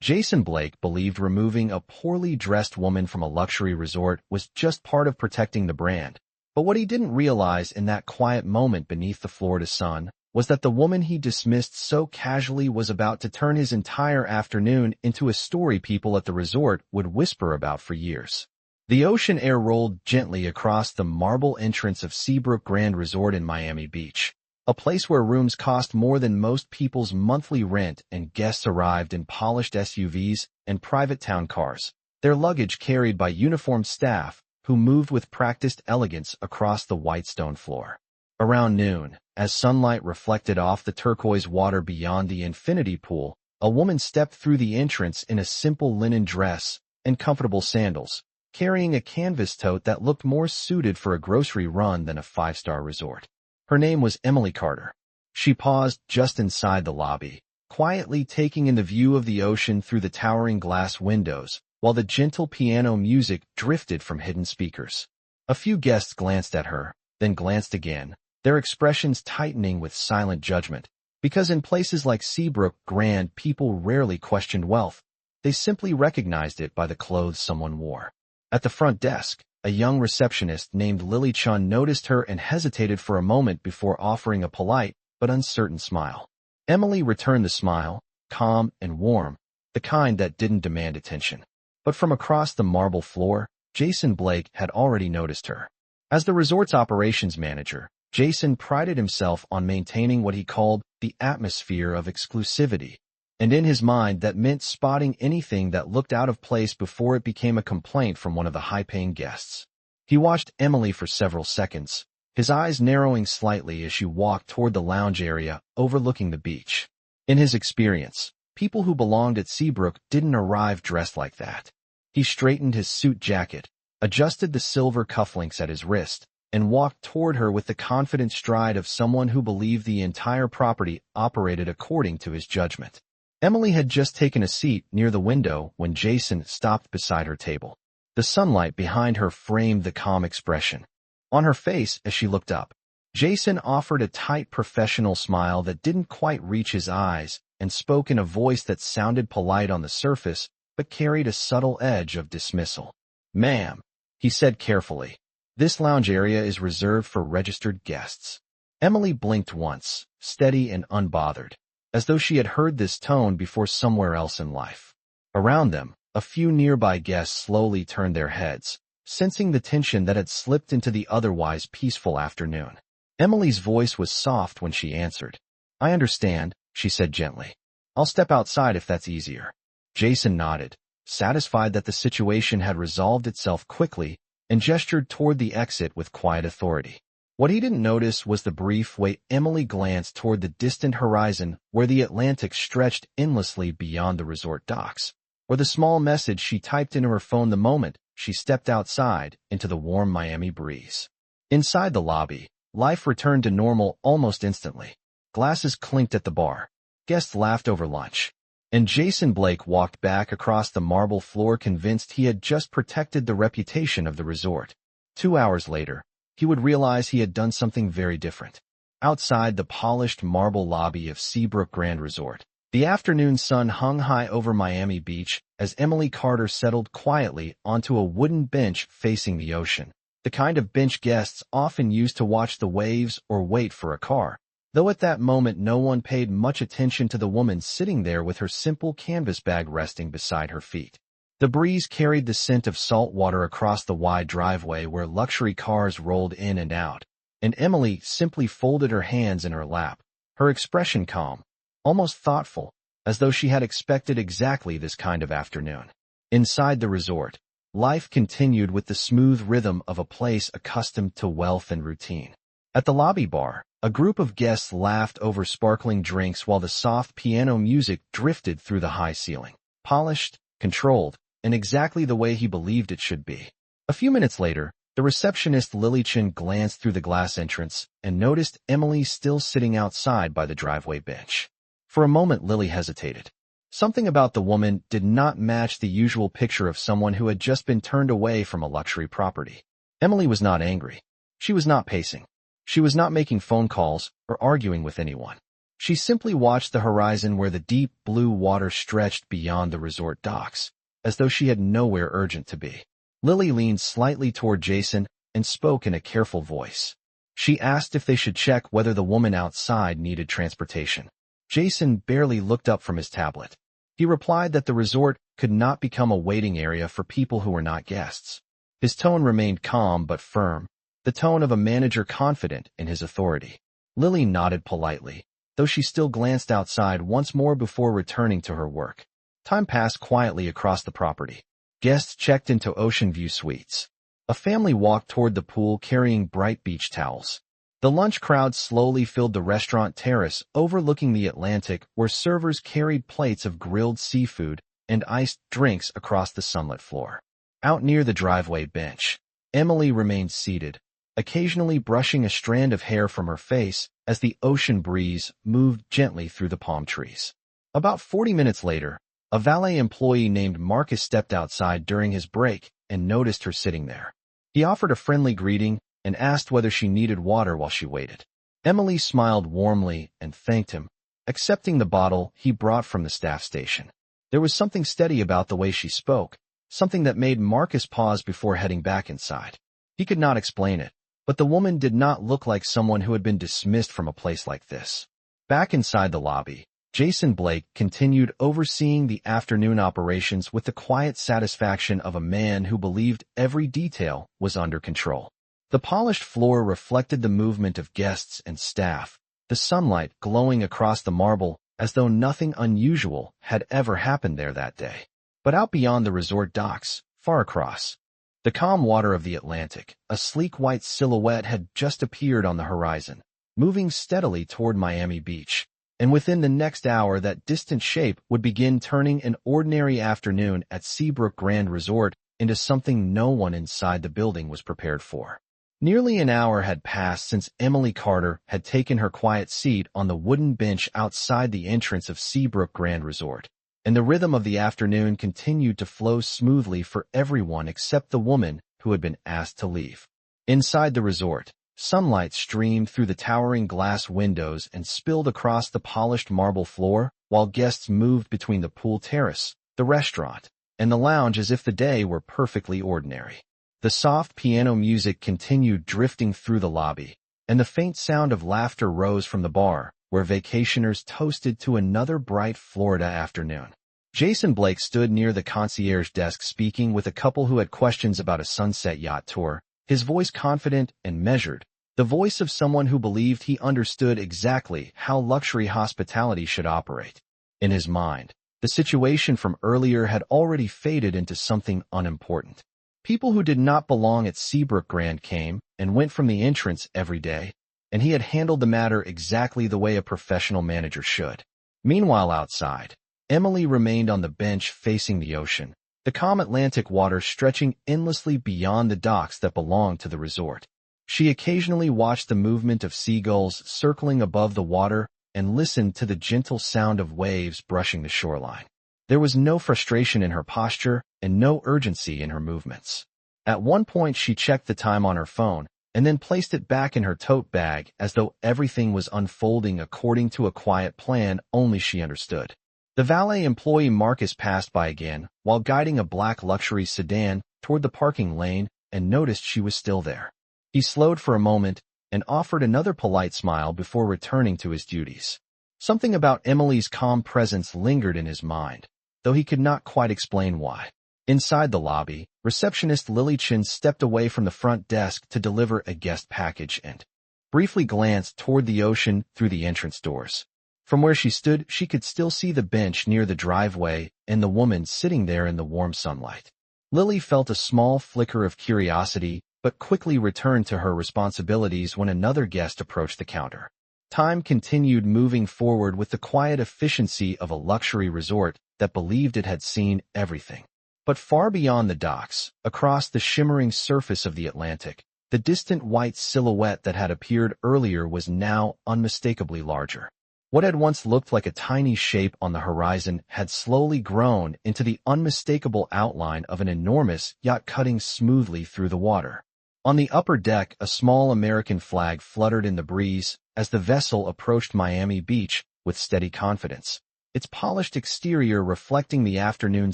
Jason Blake believed removing a poorly dressed woman from a luxury resort was just part of protecting the brand. But what he didn't realize in that quiet moment beneath the Florida sun was that the woman he dismissed so casually was about to turn his entire afternoon into a story people at the resort would whisper about for years. The ocean air rolled gently across the marble entrance of Seabrook Grand Resort in Miami Beach, a place where rooms cost more than most people's monthly rent, and guests arrived in polished SUVs and private town cars, their luggage carried by uniformed staff who moved with practiced elegance across the white stone floor. Around noon, as sunlight reflected off the turquoise water beyond the infinity pool, a woman stepped through the entrance in a simple linen dress and comfortable sandals, carrying a canvas tote that looked more suited for a grocery run than a five-star resort. Her name was Emily Carter. She paused just inside the lobby, quietly taking in the view of the ocean through the towering glass windows, while the gentle piano music drifted from hidden speakers. A few guests glanced at her, then glanced again, their expressions tightening with silent judgment, because in places like Seabrook Grand people rarely questioned wealth. They simply recognized it by the clothes someone wore. At the front desk, a young receptionist named Lily Chun noticed her and hesitated for a moment before offering a polite but uncertain smile. Emily returned the smile, calm and warm, the kind that didn't demand attention. But from across the marble floor, Jason Blake had already noticed her. As the resort's operations manager, Jason prided himself on maintaining what he called the atmosphere of exclusivity, and in his mind that meant spotting anything that looked out of place before it became a complaint from one of the high-paying guests. He watched Emily for several seconds, his eyes narrowing slightly as she walked toward the lounge area overlooking the beach. In his experience, people who belonged at Seabrook didn't arrive dressed like that. He straightened his suit jacket, adjusted the silver cufflinks at his wrist, and walked toward her with the confident stride of someone who believed the entire property operated according to his judgment. Emily had just taken a seat near the window when Jason stopped beside her table. The sunlight behind her framed the calm expression on her face as she looked up. Jason offered a tight professional smile that didn't quite reach his eyes and spoke in a voice that sounded polite on the surface but carried a subtle edge of dismissal. "Ma'am," he said carefully, "this lounge area is reserved for registered guests." Emily blinked once, steady and unbothered, as though she had heard this tone before somewhere else in life. Around them, a few nearby guests slowly turned their heads, sensing the tension that had slipped into the otherwise peaceful afternoon. Emily's voice was soft when she answered. "I understand," she said gently. "I'll step outside if that's easier." Jason nodded, satisfied that the situation had resolved itself quickly, and gestured toward the exit with quiet authority. What he didn't notice was the brief way Emily glanced toward the distant horizon where the Atlantic stretched endlessly beyond the resort docks, or the small message she typed into her phone the moment she stepped outside into the warm Miami breeze. Inside the lobby, life returned to normal almost instantly. Glasses clinked at the bar. Guests laughed over lunch. And Jason Blake walked back across the marble floor convinced he had just protected the reputation of the resort. 2 hours later, he would realize he had done something very different. Outside the polished marble lobby of Seabrook Grand Resort, the afternoon sun hung high over Miami Beach as Emily Carter settled quietly onto a wooden bench facing the ocean, the kind of bench guests often used to watch the waves or wait for a car. Though at that moment no one paid much attention to the woman sitting there with her simple canvas bag resting beside her feet. The breeze carried the scent of salt water across the wide driveway where luxury cars rolled in and out, and Emily simply folded her hands in her lap, her expression calm, almost thoughtful, as though she had expected exactly this kind of afternoon. Inside the resort, life continued with the smooth rhythm of a place accustomed to wealth and routine. At the lobby bar, a group of guests laughed over sparkling drinks while the soft piano music drifted through the high ceiling, polished, controlled, and exactly the way he believed it should be. A few minutes later, the receptionist Lily Chin glanced through the glass entrance and noticed Emily still sitting outside by the driveway bench. For a moment Lily hesitated. Something about the woman did not match the usual picture of someone who had just been turned away from a luxury property. Emily was not angry. She was not pacing. She was not making phone calls or arguing with anyone. She simply watched the horizon where the deep blue water stretched beyond the resort docks, as though she had nowhere urgent to be. Lily leaned slightly toward Jason and spoke in a careful voice. She asked if they should check whether the woman outside needed transportation. Jason barely looked up from his tablet. He replied that the resort could not become a waiting area for people who were not guests. His tone remained calm but firm, the tone of a manager confident in his authority. Lily nodded politely, though she still glanced outside once more before returning to her work. Time passed quietly across the property. Guests checked into Ocean View Suites. A family walked toward the pool carrying bright beach towels. The lunch crowd slowly filled the restaurant terrace overlooking the Atlantic, where servers carried plates of grilled seafood and iced drinks across the sunlit floor. Out near the driveway bench, Emily remained seated, occasionally brushing a strand of hair from her face as the ocean breeze moved gently through the palm trees. About 40 minutes later, a valet employee named Marcus stepped outside during his break and noticed her sitting there. He offered a friendly greeting and asked whether she needed water while she waited. Emily smiled warmly and thanked him, accepting the bottle he brought from the staff station. There was something steady about the way she spoke, something that made Marcus pause before heading back inside. He could not explain it, but the woman did not look like someone who had been dismissed from a place like this. Back inside the lobby, Jason Blake continued overseeing the afternoon operations with the quiet satisfaction of a man who believed every detail was under control. The polished floor reflected the movement of guests and staff, the sunlight glowing across the marble as though nothing unusual had ever happened there that day. But out beyond the resort docks, far across, the calm water of the Atlantic, a sleek white silhouette had just appeared on the horizon, moving steadily toward Miami Beach. And within the next hour that distant shape would begin turning an ordinary afternoon at Seabrook Grand Resort into something no one inside the building was prepared for. Nearly an hour had passed since Emily Carter had taken her quiet seat on the wooden bench outside the entrance of Seabrook Grand Resort, and the rhythm of the afternoon continued to flow smoothly for everyone except the woman who had been asked to leave. Inside the resort, sunlight streamed through the towering glass windows and spilled across the polished marble floor, while guests moved between the pool terrace, the restaurant, and the lounge as if the day were perfectly ordinary. The soft piano music continued drifting through the lobby, and the faint sound of laughter rose from the bar, where vacationers toasted to another bright Florida afternoon. Jason Blake stood near the concierge desk speaking with a couple who had questions about a sunset yacht tour, his voice confident and measured, the voice of someone who believed he understood exactly how luxury hospitality should operate. In his mind, the situation from earlier had already faded into something unimportant. People who did not belong at Seabrook Grand came and went from the entrance every day, and he had handled the matter exactly the way a professional manager should. Meanwhile outside, Emily remained on the bench facing the ocean, the calm Atlantic water stretching endlessly beyond the docks that belonged to the resort. She occasionally watched the movement of seagulls circling above the water and listened to the gentle sound of waves brushing the shoreline. There was no frustration in her posture and no urgency in her movements. At one point she checked the time on her phone and then placed it back in her tote bag as though everything was unfolding according to a quiet plan only she understood. The valet employee Marcus passed by again while guiding a black luxury sedan toward the parking lane and noticed she was still there. He slowed for a moment and offered another polite smile before returning to his duties. Something about Emily's calm presence lingered in his mind, though he could not quite explain why. Inside the lobby, receptionist Lily Chin stepped away from the front desk to deliver a guest package and briefly glanced toward the ocean through the entrance doors. From where she stood, she could still see the bench near the driveway and the woman sitting there in the warm sunlight. Lily felt a small flicker of curiosity, but quickly returned to her responsibilities when another guest approached the counter. Time continued moving forward with the quiet efficiency of a luxury resort that believed it had seen everything. But far beyond the docks, across the shimmering surface of the Atlantic, the distant white silhouette that had appeared earlier was now unmistakably larger. What had once looked like a tiny shape on the horizon had slowly grown into the unmistakable outline of an enormous yacht cutting smoothly through the water. On the upper deck, a small American flag fluttered in the breeze as the vessel approached Miami Beach with steady confidence, its polished exterior reflecting the afternoon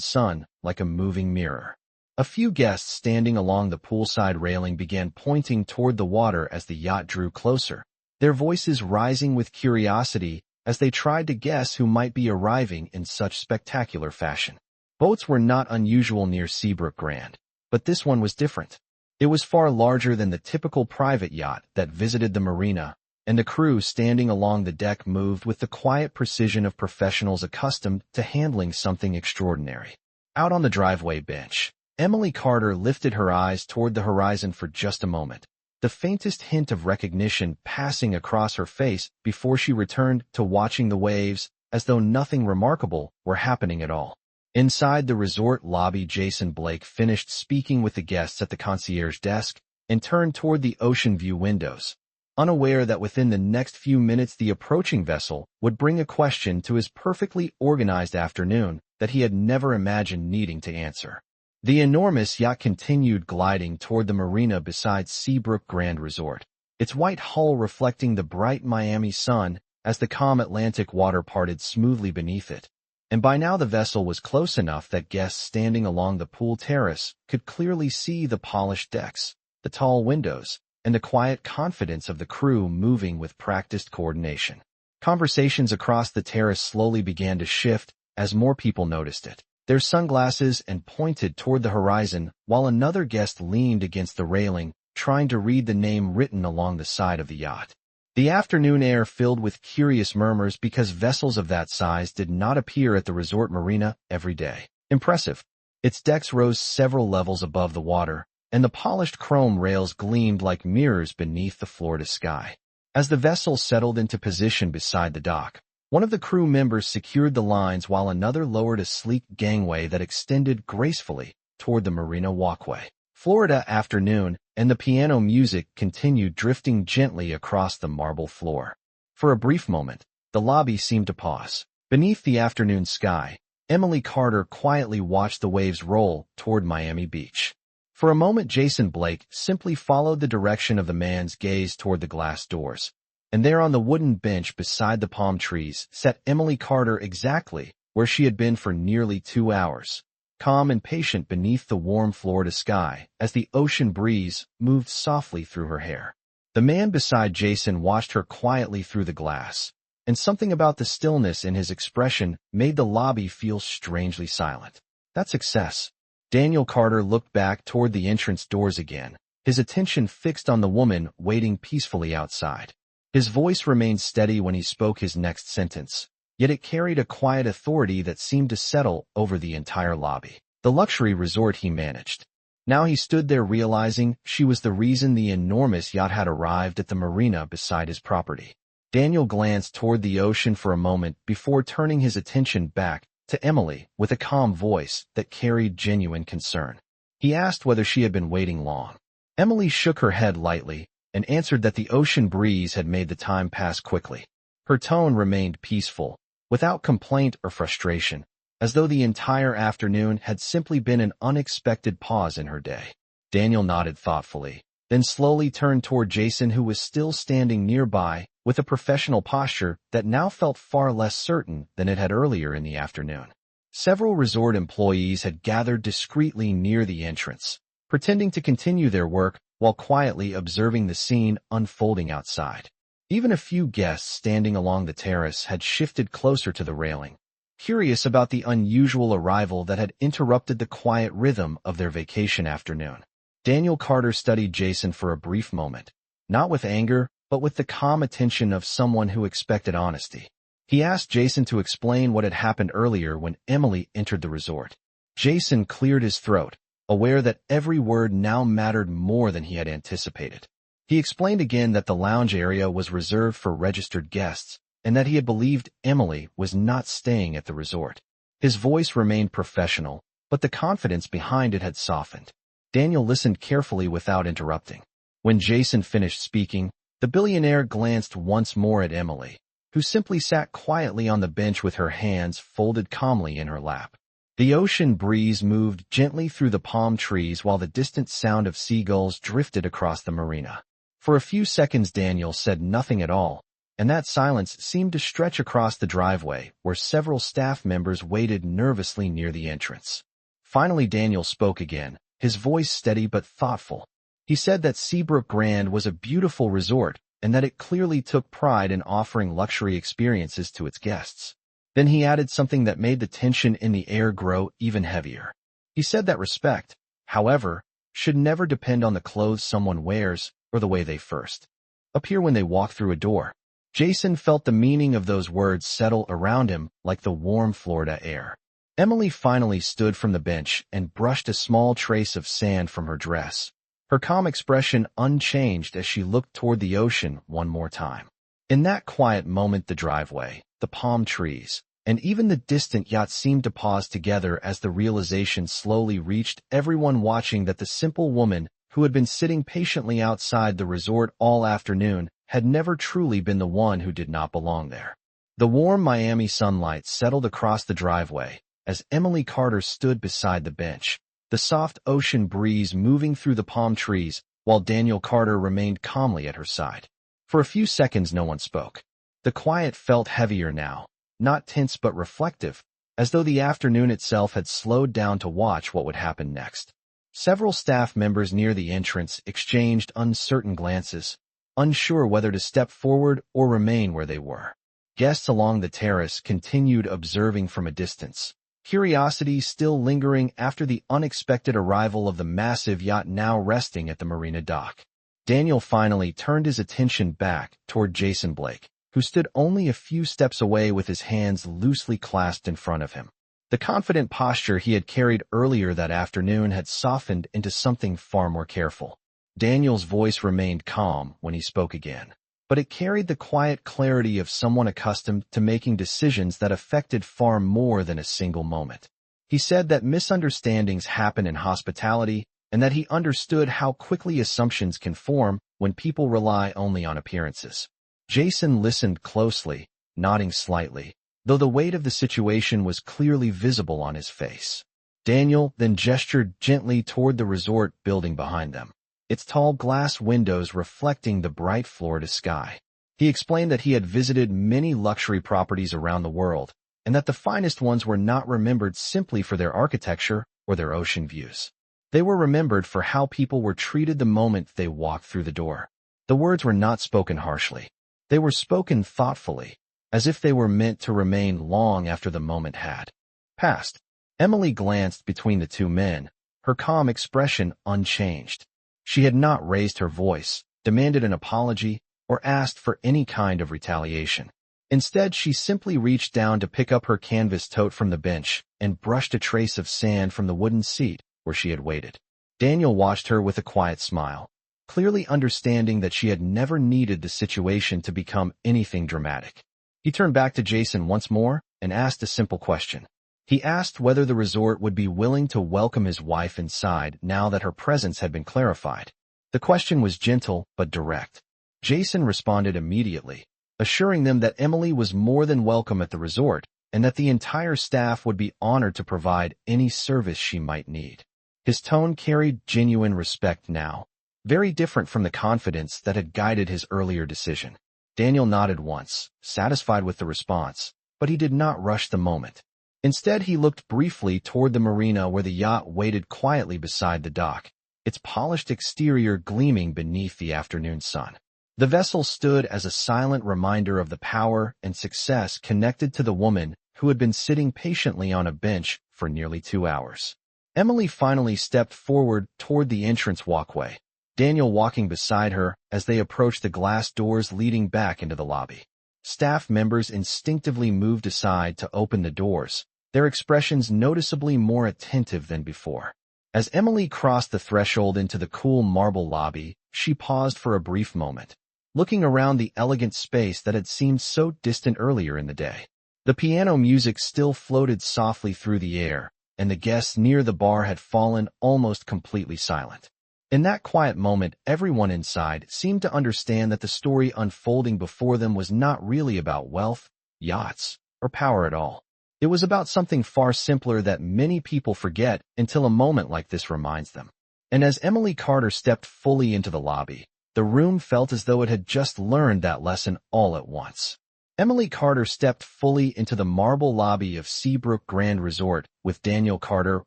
sun like a moving mirror. A few guests standing along the poolside railing began pointing toward the water as the yacht drew closer, their voices rising with curiosity as they tried to guess who might be arriving in such spectacular fashion. Boats were not unusual near Seabrook Grand, but this one was different. It was far larger than the typical private yacht that visited the marina, and the crew standing along the deck moved with the quiet precision of professionals accustomed to handling something extraordinary. Out on the driveway bench, Emily Carter lifted her eyes toward the horizon for just a moment, the faintest hint of recognition passing across her face before she returned to watching the waves as though nothing remarkable were happening at all. Inside the resort lobby, Jason Blake finished speaking with the guests at the concierge desk and turned toward the ocean view windows, unaware that within the next few minutes the approaching vessel would bring a question to his perfectly organized afternoon that he had never imagined needing to answer. The enormous yacht continued gliding toward the marina beside Seabrook Grand Resort, its white hull reflecting the bright Miami sun as the calm Atlantic water parted smoothly beneath it. And by now the vessel was close enough that guests standing along the pool terrace could clearly see the polished decks, the tall windows, and the quiet confidence of the crew moving with practiced coordination. Conversations across the terrace slowly began to shift as more people noticed it, their sunglasses and pointed toward the horizon, while another guest leaned against the railing, trying to read the name written along the side of the yacht. The afternoon air filled with curious murmurs because vessels of that size did not appear at the resort marina every day. Impressive. Its decks rose several levels above the water, and the polished chrome rails gleamed like mirrors beneath the Florida sky. As the vessel settled into position beside the dock, one of the crew members secured the lines while another lowered a sleek gangway that extended gracefully toward the marina walkway. Florida afternoon, and the piano music continued drifting gently across the marble floor. For a brief moment, the lobby seemed to pause. Beneath the afternoon sky, Emily Carter quietly watched the waves roll toward Miami Beach. For a moment, Jason Blake simply followed the direction of the man's gaze toward the glass doors. And there on the wooden bench beside the palm trees sat Emily Carter exactly where she had been for nearly 2 hours, calm and patient beneath the warm Florida sky as the ocean breeze moved softly through her hair. The man beside Jason watched her quietly through the glass, and something about the stillness in his expression made the lobby feel strangely silent. That's success. Daniel Carter looked back toward the entrance doors again, his attention fixed on the woman waiting peacefully outside. His voice remained steady when he spoke his next sentence, yet it carried a quiet authority that seemed to settle over the entire lobby. The luxury resort he managed. Now he stood there realizing she was the reason the enormous yacht had arrived at the marina beside his property. Daniel glanced toward the ocean for a moment before turning his attention back to Emily with a calm voice that carried genuine concern. He asked whether she had been waiting long. Emily shook her head lightly and answered that the ocean breeze had made the time pass quickly. Her tone remained peaceful, without complaint or frustration, as though the entire afternoon had simply been an unexpected pause in her day. Daniel nodded thoughtfully, then slowly turned toward Jason, who was still standing nearby with a professional posture that now felt far less certain than it had earlier in the afternoon. Several resort employees had gathered discreetly near the entrance, pretending to continue their work while quietly observing the scene unfolding outside. Even a few guests standing along the terrace had shifted closer to the railing, curious about the unusual arrival that had interrupted the quiet rhythm of their vacation afternoon. Daniel Carter studied Jason for a brief moment, not with anger, but with the calm attention of someone who expected honesty. He asked Jason to explain what had happened earlier when Emily entered the resort. Jason cleared his throat, aware that every word now mattered more than he had anticipated. He explained again that the lounge area was reserved for registered guests, and that he had believed Emily was not staying at the resort. His voice remained professional, but the confidence behind it had softened. Daniel listened carefully without interrupting. When Jason finished speaking, the billionaire glanced once more at Emily, who simply sat quietly on the bench with her hands folded calmly in her lap. The ocean breeze moved gently through the palm trees while the distant sound of seagulls drifted across the marina. For a few seconds Daniel said nothing at all, and that silence seemed to stretch across the driveway, where several staff members waited nervously near the entrance. Finally Daniel spoke again, his voice steady but thoughtful. He said that Seabrook Grand was a beautiful resort, and that it clearly took pride in offering luxury experiences to its guests. Then he added something that made the tension in the air grow even heavier. He said that respect, however, should never depend on the clothes someone wears or the way they first appear when they walk through a door. Jason felt the meaning of those words settle around him like the warm Florida air. Emily finally stood from the bench and brushed a small trace of sand from her dress, her calm expression unchanged as she looked toward the ocean one more time. In that quiet moment the driveway, the palm trees, and even the distant yacht seemed to pause together as the realization slowly reached everyone watching that the simple woman who had been sitting patiently outside the resort all afternoon had never truly been the one who did not belong there. The warm Miami sunlight settled across the driveway as Emily Carter stood beside the bench, the soft ocean breeze moving through the palm trees while Daniel Carter remained calmly at her side. For a few seconds no one spoke. The quiet felt heavier now, not tense but reflective, as though the afternoon itself had slowed down to watch what would happen next. Several staff members near the entrance exchanged uncertain glances, unsure whether to step forward or remain where they were. Guests along the terrace continued observing from a distance, curiosity still lingering after the unexpected arrival of the massive yacht now resting at the marina dock. Daniel finally turned his attention back toward Jason Blake, who stood only a few steps away with his hands loosely clasped in front of him. The confident posture he had carried earlier that afternoon had softened into something far more careful. Daniel's voice remained calm when he spoke again, but it carried the quiet clarity of someone accustomed to making decisions that affected far more than a single moment. He said that misunderstandings happen in hospitality and that he understood how quickly assumptions can form when people rely only on appearances. Jason listened closely, nodding slightly, though the weight of the situation was clearly visible on his face. Daniel then gestured gently toward the resort building behind them, its tall glass windows reflecting the bright Florida sky. He explained that he had visited many luxury properties around the world, and that the finest ones were not remembered simply for their architecture or their ocean views. They were remembered for how people were treated the moment they walked through the door. The words were not spoken harshly. They were spoken thoughtfully, as if they were meant to remain long after the moment had passed. Emily glanced between the two men, her calm expression unchanged. She had not raised her voice, demanded an apology, or asked for any kind of retaliation. Instead, she simply reached down to pick up her canvas tote from the bench and brushed a trace of sand from the wooden seat where she had waited. Daniel watched her with a quiet smile, clearly understanding that she had never needed the situation to become anything dramatic. He turned back to Jason once more and asked a simple question. He asked whether the resort would be willing to welcome his wife inside now that her presence had been clarified. The question was gentle but direct. Jason responded immediately, assuring them that Emily was more than welcome at the resort and that the entire staff would be honored to provide any service she might need. His tone carried genuine respect now, very different from the confidence that had guided his earlier decision. Daniel nodded once, satisfied with the response, but he did not rush the moment. Instead, he looked briefly toward the marina where the yacht waited quietly beside the dock, its polished exterior gleaming beneath the afternoon sun. The vessel stood as a silent reminder of the power and success connected to the woman who had been sitting patiently on a bench for nearly 2 hours. Emily finally stepped forward toward the entrance walkway, Daniel walking beside her as they approached the glass doors leading back into the lobby. Staff members instinctively moved aside to open the doors, their expressions noticeably more attentive than before. As Emily crossed the threshold into the cool marble lobby, she paused for a brief moment, looking around the elegant space that had seemed so distant earlier in the day. The piano music still floated softly through the air, and the guests near the bar had fallen almost completely silent. In that quiet moment, everyone inside seemed to understand that the story unfolding before them was not really about wealth, yachts, or power at all. It was about something far simpler that many people forget until a moment like this reminds them. And as Emily Carter stepped fully into the lobby, the room felt as though it had just learned that lesson all at once. Emily Carter stepped fully into the marble lobby of Seabrook Grand Resort with Daniel Carter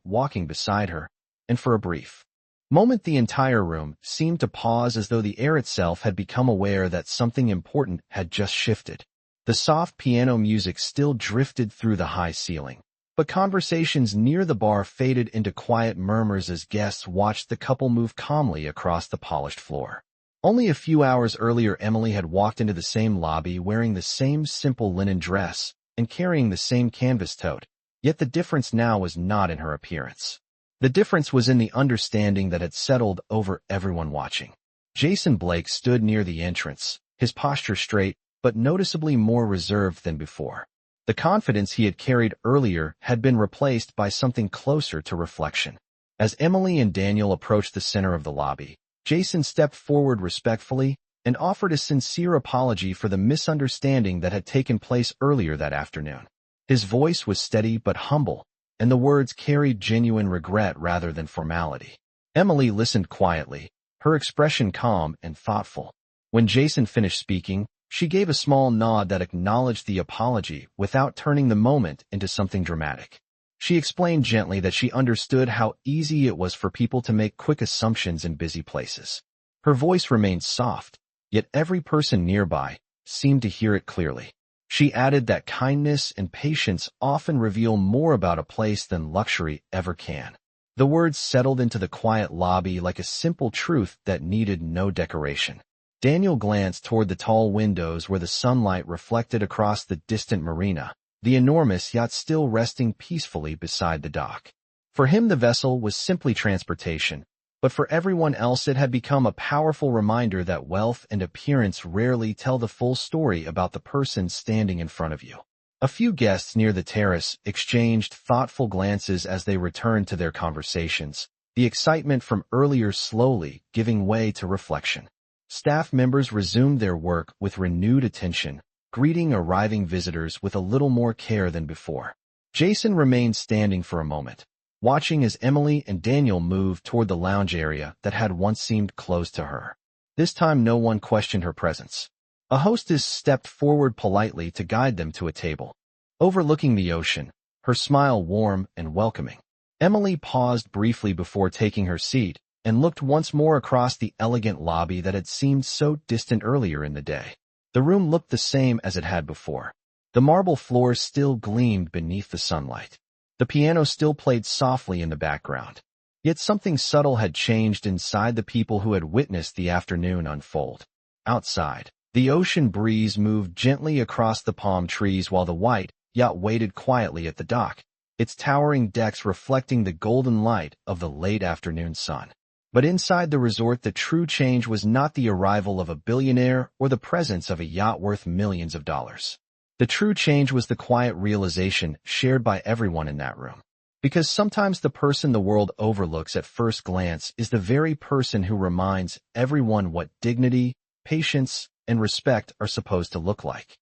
walking beside her, and for a brief moment the entire room seemed to pause as though the air itself had become aware that something important had just shifted. The soft piano music still drifted through the high ceiling, but conversations near the bar faded into quiet murmurs as guests watched the couple move calmly across the polished floor. Only a few hours earlier, Emily had walked into the same lobby wearing the same simple linen dress and carrying the same canvas tote, yet the difference now was not in her appearance. The difference was in the understanding that had settled over everyone watching. Jason Blake stood near the entrance, his posture straight, but noticeably more reserved than before. The confidence he had carried earlier had been replaced by something closer to reflection. As Emily and Daniel approached the center of the lobby, Jason stepped forward respectfully and offered a sincere apology for the misunderstanding that had taken place earlier that afternoon. His voice was steady but humble, and the words carried genuine regret rather than formality. Emily listened quietly, her expression calm and thoughtful. When Jason finished speaking, she gave a small nod that acknowledged the apology without turning the moment into something dramatic. She explained gently that she understood how easy it was for people to make quick assumptions in busy places. Her voice remained soft, yet every person nearby seemed to hear it clearly. She added that kindness and patience often reveal more about a place than luxury ever can. The words settled into the quiet lobby like a simple truth that needed no decoration. Daniel glanced toward the tall windows where the sunlight reflected across the distant marina, the enormous yacht still resting peacefully beside the dock. For him, the vessel was simply transportation, but for everyone else it had become a powerful reminder that wealth and appearance rarely tell the full story about the person standing in front of you. A few guests near the terrace exchanged thoughtful glances as they returned to their conversations, the excitement from earlier slowly giving way to reflection. Staff members resumed their work with renewed attention, greeting arriving visitors with a little more care than before. Jason remained standing for a moment, watching as Emily and Daniel moved toward the lounge area that had once seemed closed to her. This time no one questioned her presence. A hostess stepped forward politely to guide them to a table, overlooking the ocean, her smile warm and welcoming. Emily paused briefly before taking her seat and looked once more across the elegant lobby that had seemed so distant earlier in the day. The room looked the same as it had before. The marble floors still gleamed beneath the sunlight. The piano still played softly in the background. Yet something subtle had changed inside the people who had witnessed the afternoon unfold. Outside, the ocean breeze moved gently across the palm trees while the white yacht waited quietly at the dock, its towering decks reflecting the golden light of the late afternoon sun. But inside the resort, the true change was not the arrival of a billionaire or the presence of a yacht worth millions of dollars. The true change was the quiet realization shared by everyone in that room. Because sometimes the person the world overlooks at first glance is the very person who reminds everyone what dignity, patience, and respect are supposed to look like.